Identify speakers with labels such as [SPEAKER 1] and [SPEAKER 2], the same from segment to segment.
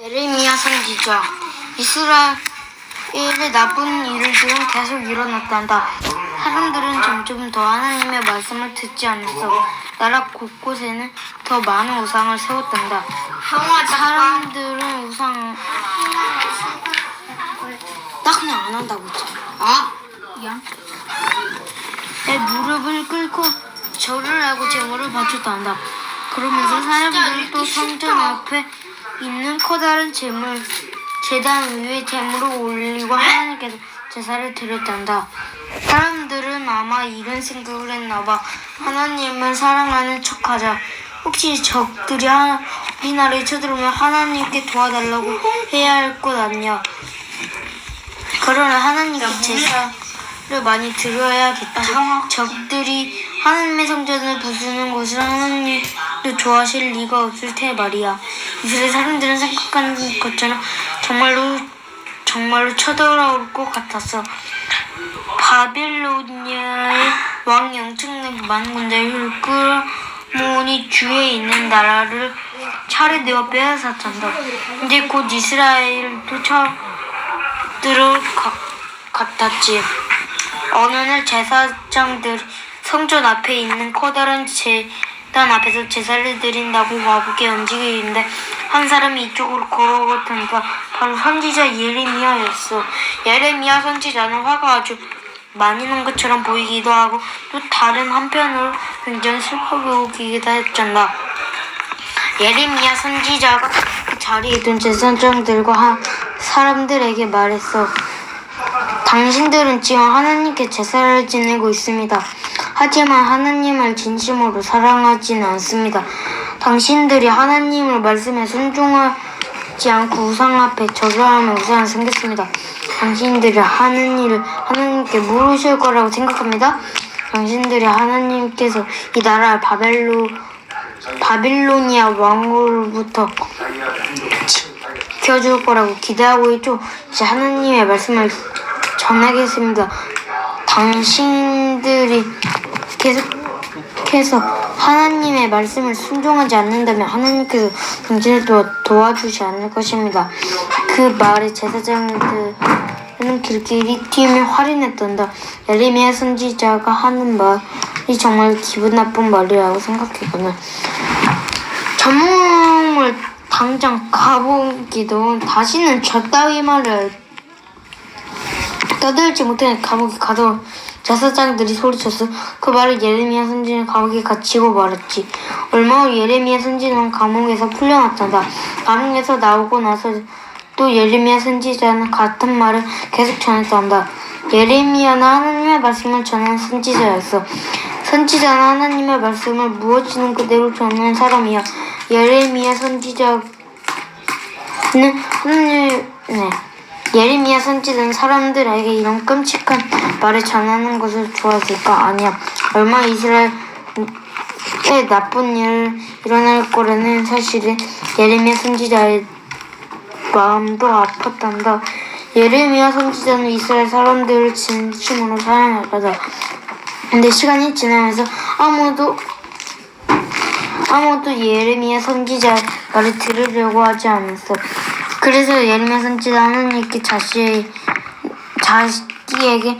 [SPEAKER 1] 예레미야 선지자. 이스라엘의 나쁜 일들은 계속 일어났단다. 사람들은 점점 더 하나님의 말씀을 듣지 않았어. 나라 곳곳에는 더 많은 우상을 세웠단다. 사람들은 우상 나 그냥 안 한다고 했잖아. 미안. 내 무릎을 꿇고 절을 하고 제물을 바쳤단다. 그러면서 사람들은 또 성전 앞에 있는 커다란 제단 위에 제물을 올리고 하나님께서 제사를 드렸단다. 사람들은 아마 이런 생각을 했나봐. 하나님을 사랑하는 척하자. 혹시 적들이 우리나라에 쳐들어오면 하나님께 도와달라고 해야 할 것 아니냐. 그러나 하나님께 제사를 많이 드려야겠지. 적들이 하나님의 성전을 부수는 것을 하나님도 좋아하실 리가 없을 테 말이야. 이스라엘 사람들은 생각하는 것처럼 정말로 쳐들어올 것 같았어. 바빌로니아의 왕이 엄청나게 많은 군대를 끌어모으니 주위에 있는 나라를 차례되어 빼앗았단다. 근데 곧 이스라엘도 쳐들어올 것 같았지. 어느 날 제사장들이 성전 앞에 있는 커다란 제단 앞에서 제사를 드린다고 바쁘게 움직이는데 한 사람이 이쪽으로 걸어오던가. 바로 선지자 예레미야였어. 예레미야 선지자는 화가 아주 많이 난 것처럼 보이기도 하고 또 다른 한편으로 굉장히 슬퍼 보이기도 했단다. 예레미야 선지자가 그 자리에 있던 제사장들과 사람들에게 말했어. 당신들은 지금 하나님께 제사를 지내고 있습니다. 하지만 하나님을 진심으로 사랑하지는 않습니다. 당신들이 하나님의 말씀에 순종하지 않고 우상 앞에 절하면 우상이 생겼습니다. 당신들이 하는 일을 하나님께 물으실 거라고 생각합니다. 당신들이 하나님께서 이 나라를 바빌로니아 왕으로부터 지켜줄 거라고 기대하고 있죠. 이제 하나님의 말씀을 전하겠습니다. 당신들이 계속해서 하나님의 말씀을 순종하지 않는다면 하나님께서 당신을 도와주지 않을 것입니다. 그 말에 제사장들은 길길이 튀며 화를 냈단다. 예레미야 선지자가 하는 말이 정말 기분 나쁜 말이라고 생각했거든. 전문을 당장 가보기도 다시는 저따위 말을 떠들지 못해 감옥에 가둬. 제사장들이 소리쳤어. 그 말을 예레미야 선지자는 감옥에 갇히고 말았지. 얼마 후 예레미야 선지자는 감옥에서 풀려났단다. 감옥에서 나오고 나서 또 예레미야 선지자는 같은 말을 계속 전했단다. 예레미야는 하나님의 말씀을 전하는 선지자였어. 선지자는 하나님의 말씀을 무엇이든 그대로 전하는 사람이야. 예레미야 선지자는 예레미야 선지자는 사람들에게 이런 끔찍한 말을 전하는 것을 좋아했을까? 아니야. 얼마 이스라엘에 나쁜 일이 일어날 거라는 사실에 예레미야 선지자의 마음도 아팠단다. 예레미야 선지자는 이스라엘 사람들을 진심으로 사랑할 거다. 근데 시간이 지나면서 아무도 예레미야 선지자의 말을 들으려고 하지 않았어. 그래서 예레미야 선지자는 하나님께 자기에게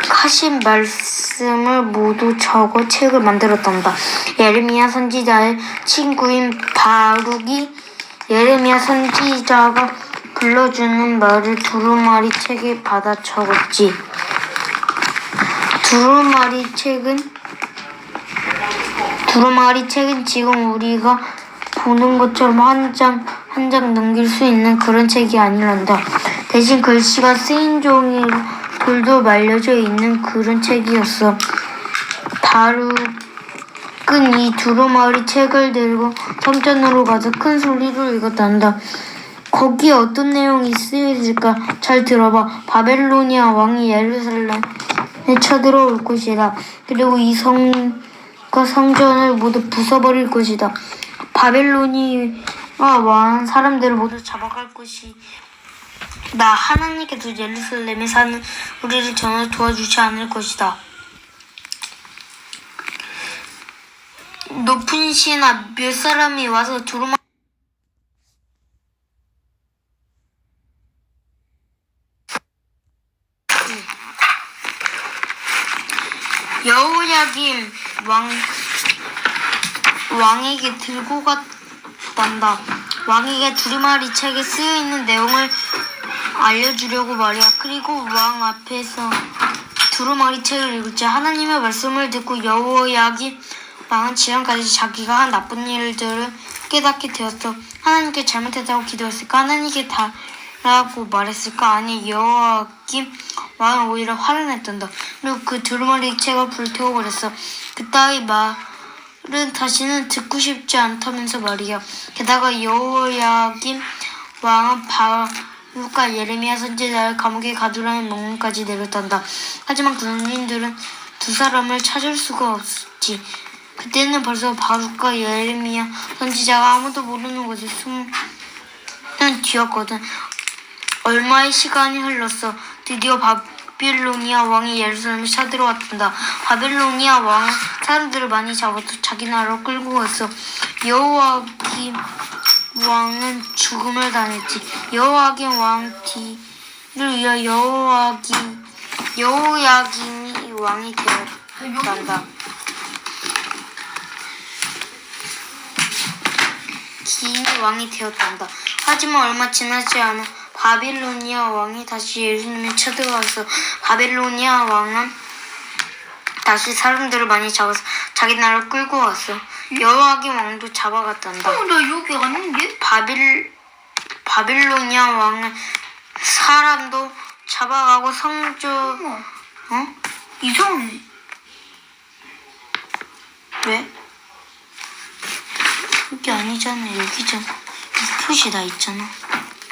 [SPEAKER 1] 하신 말씀을 모두 적어 책을 만들었단다. 예레미야 선지자의 친구인 바룩이 예레미야 선지자가 불러주는 말을 두루마리 책에 받아 적었지. 두루마리 책은 지금 우리가 보는 것처럼 한 장 넘길 수 있는 그런 책이 아니란다. 대신 글씨가 쓰인 종이로 돌도 말려져 있는 그런 책이었어. 바룩은 이 두루마리 책을 들고 성전으로 가서 큰 소리로 읽었단다. 거기에 어떤 내용이 쓰여 있을까? 잘 들어봐. 바벨로니아 왕이 예루살렘에 쳐들어올 것이다. 그리고 이 성과 성전을 모두 부숴버릴 것이다. 바벨로니아 왕은 사람들을 모두 잡아갈 것이다. 하나님께서 예루살렘에 사는 우리를 전혀 도와주지 않을 것이다. 높은 시나 몇 사람이 와서 두루마리 여호야김 왕에게 들고 갔단다. 왕에게 두루마리 책에 쓰여 있는 내용을 알려주려고 말이야. 그리고 왕 앞에서 두루마리 책을 읽을지 하나님의 말씀을 듣고 여호야김 왕은 지금까지 자기가 한 나쁜 일들을 깨닫게 되었어. 하나님께 잘못했다고 기도했을까? 하나님께 달라고 말했을까? 아니, 여호야김 왕은 오히려 화를 냈단다. 그리고 그 두루마리 책을 불태워버렸어. 그따위 말은 다시는 듣고 싶지 않다면서 말이야. 게다가 여호야김 왕은 바룩과 예레미야 선지자를 감옥에 가두라는 명령까지 내렸단다. 하지만 군인들은 두 사람을 찾을 수가 없지. 그때는 벌써 바룩과 예레미야 선지자가 아무도 모르는 곳에 숨은 뒤였거든. 얼마의 시간이 흘렀어. 드디어 바빌로니아 왕이 예루살렘을 쳐들어왔단다. 바빌로니아 왕은 사람들을 많이 잡아서 자기 나라로 끌고 갔어. 여호야김 왕은 죽음을 당했지. 여호야김 왕 뒤를 이어 여호야김이 왕이 되었단다. 기인이 왕이 되었단다. 하지만 얼마 지나지 않아 바빌로니아 왕이 다시 예루살렘에 쳐들어왔어. 바빌로니아 왕은 다시 사람들을 많이 잡아서 자기 나라로 끌고 왔어. 여호야김 왕도 잡아갔단다.
[SPEAKER 2] 나 여기 왔는데?
[SPEAKER 1] 바빌로니아 왕은 사람도 잡아가고
[SPEAKER 2] 이상해.
[SPEAKER 1] 왜? 여기 아니잖아. 여기잖아. 표시 나 있잖아.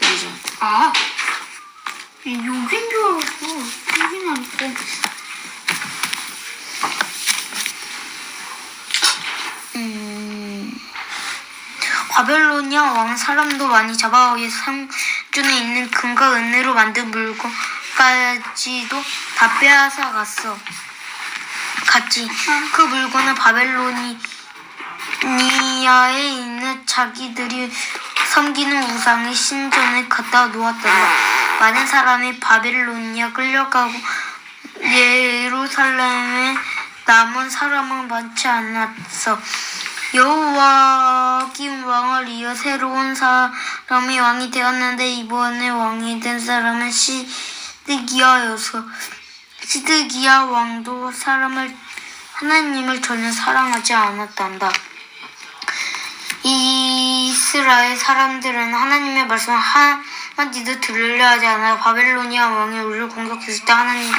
[SPEAKER 1] 여기잖아.
[SPEAKER 2] 아, 여긴 줄 알았어. 여긴 아니고.
[SPEAKER 1] 바벨로니아 왕은 사람도 많이 잡아오게 성전에 있는 금과 은으로 만든 물건까지도 다 빼앗아 갔지. 그 물건은 바벨로니아에 있는 자기들이 섬기는 우상의 신전에 갖다 놓았단다. 많은 사람이 바벨로니아 끌려가고 예루살렘에 남은 사람은 많지 않았어. 여호야김 왕을 이어 새로운 사람이 왕이 되었는데 이번에 왕이 된 사람은 시드기야였어. 시드기야 왕도 하나님을 전혀 사랑하지 않았단다. 이스라엘 사람들은 하나님의 말씀을 한마디도 들으려 하지 않아. 바벨로니아 왕이 우리를 공격했을 때 하나님은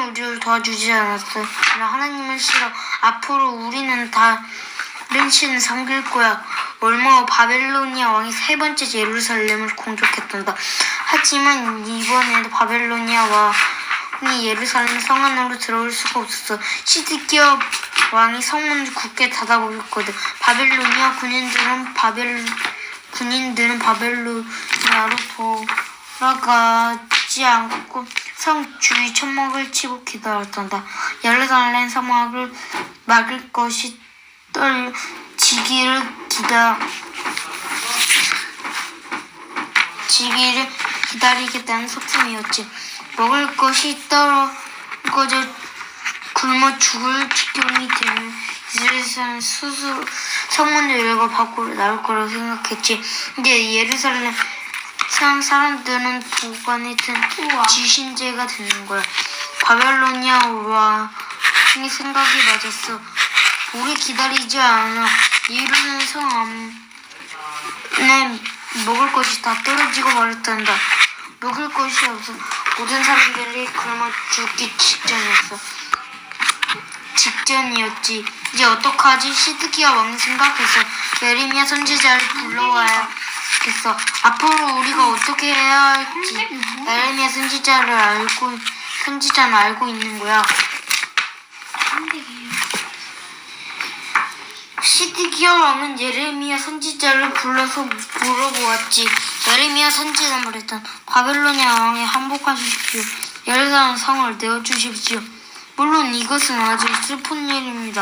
[SPEAKER 1] 우리를 도와주지 않았어. 하나님은 싫어. 앞으로 우리는 다른 신을 섬길 거야. 얼마 후 바벨로니아 왕이 세 번째 예루살렘을 공격했단다. 하지만 이번에도 바벨로니아 왕이 예루살렘 성 안으로 들어올 수가 없었어. 시드기야 왕이 성문을 굳게 닫아버렸거든. 바벨로니아 군인들은 바벨로니아로 돌아가지 않고 성 주위 천막을 치고 기다렸단다. 예루살렘 성막을 막을 것이 지기를 기다리겠다는 속셈이었지. 먹을 것이 떨어져 굶어 죽을 지경이 되면 이스라엘 스스로 성문을 열고 밖으로 나올 거라고 생각했지. 이제 예루살렘 사람들은 도관이 든 지신제가 되는 거야. 바벨로니아 왕이 생각이 맞았어. 오래 기다리지 않아. 예루살렘 성 안에 먹을 것이 다 떨어지고 말았단다. 먹을 것이 없어. 모든 사람들이 굶어 죽기 직전이었지. 이제 어떡하지? 시드기야 왕이 생각했어. 예레미야 선지자를 불러와야겠어. 앞으로 우리가 어떻게 해야 할지 예레미야 선지자는 알고 있는 거야. 시드기야 왕은 예레미야 선지자를 불러서 물어보았지. 예레미야 선지자는 말했다. 바벨로니아 왕에 항복하십시오. 예루살렘 성을 내어주십시오. 물론 이것은 아주 슬픈 일입니다.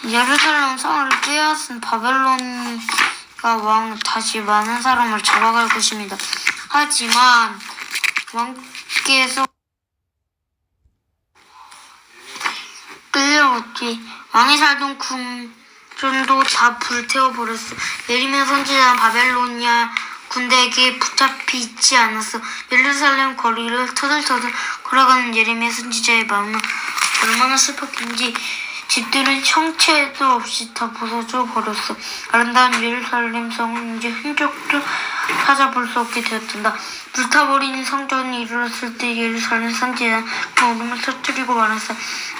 [SPEAKER 1] 예루살렘 성을 빼앗은 바벨로니아 왕은 다시 많은 사람을 잡아갈 것입니다. 하지만 왕께서 끌려 세웠지. 왕이 살던 궁전도 다 불태워버렸어. 예레미야 선지자는 바벨로니아 군대에게 붙잡히 있지 않았어. 예루살렘 거리를 터들터들 걸어가는 예레미야 선지자의 마음은 얼마나 슬펐긴지 집들은 형체도 없이 다 부서져 버렸어. 아름다운 예루살렘 성은 이제 흔적도 찾아볼 수 없게 되었단다. 불타버린 성전이 이르렀을 때 예루살렘 선지자는 그 울음을 터뜨리고 말했어.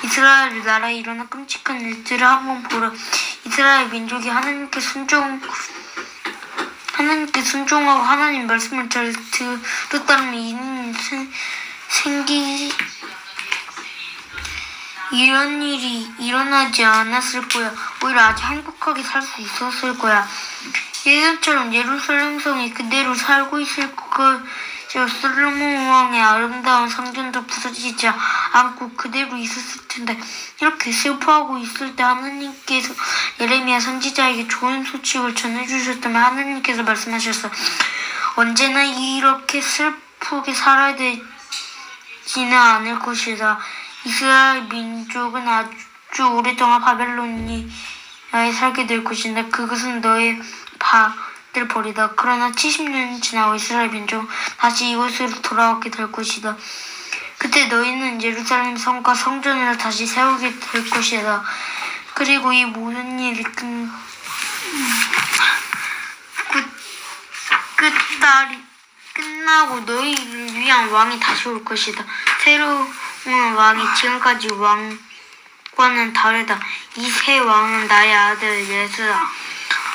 [SPEAKER 1] 이스라엘 나라에 일어난 끔찍한 일들을 한번 보라. 이스라엘 민족이 하나님께 순종하고 하나님 말씀을 잘 들었다면 이런 일이 일어나지 않았을 거야. 오히려 아주 행복하게 살 수 있었을 거야. 예전처럼 예루살렘 성이 그대로 살고 있을 것이요. 솔로몬 왕의 아름다운 성전도 부서지지 않고 그대로 있었을 텐데. 이렇게 슬퍼하고 있을 때 하나님께서 예레미야 선지자에게 좋은 소식을 전해주셨다면 하나님께서 말씀하셨어. 언제나 이렇게 슬프게 살아야 되지는 않을 것이다. 이스라엘 민족은 아주 오랫동안 바벨로니아에 살게 될 것인데 그것은 너의 발을 버리다. 그러나 70년이 지나고 이스라엘 민족은 다시 이곳으로 돌아오게 될 것이다. 그때 너희는 예루살렘 성과 성전을 다시 세우게 될 것이다. 그리고 이 모든 일이 끝나고 너희를 위한 왕이 다시 올 것이다. 새로운 왕이 지금까지 왕과는 다르다. 이 새 왕은 나의 아들 예수다.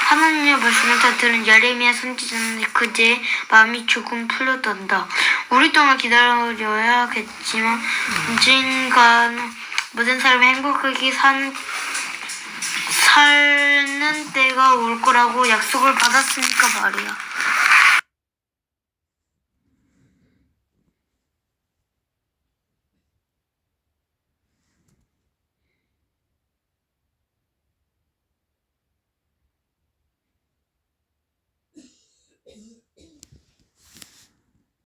[SPEAKER 1] 하나님의 말씀을 다 들은 예레미야 선지자는 그제야 마음이 조금 풀렸단다. 오랫동안 기다려야겠지만 언젠가는 모든 사람이 행복하게 사는 때가 올 거라고 약속을 받았으니까 말이야.